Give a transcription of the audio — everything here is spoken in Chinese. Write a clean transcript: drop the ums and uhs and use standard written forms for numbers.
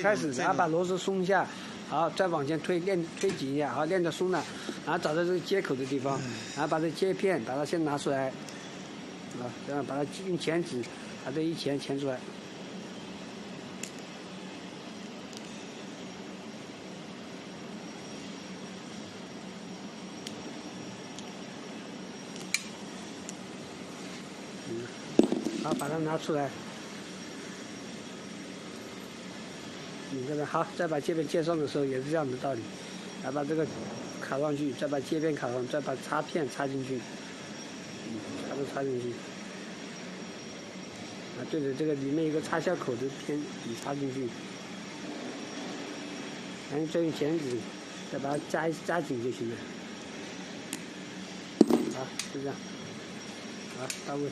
开始，然后把螺丝松下，好，再往前推紧一下，好，练到松了，然后找到这个接口的地方，然后把这接片把它先拿出来，啊，这样把它用钳子把这一钳出来。好，把它拿出来。你这个好，再把接片接上的时候也是这样的道理，来把这个卡上去，再把接片卡上，再把插片插进去，插进去。啊，对着这个里面有个插销口的片，你插进去，然后再用钳子再把它扎紧就行了。好，就这样，好，到位。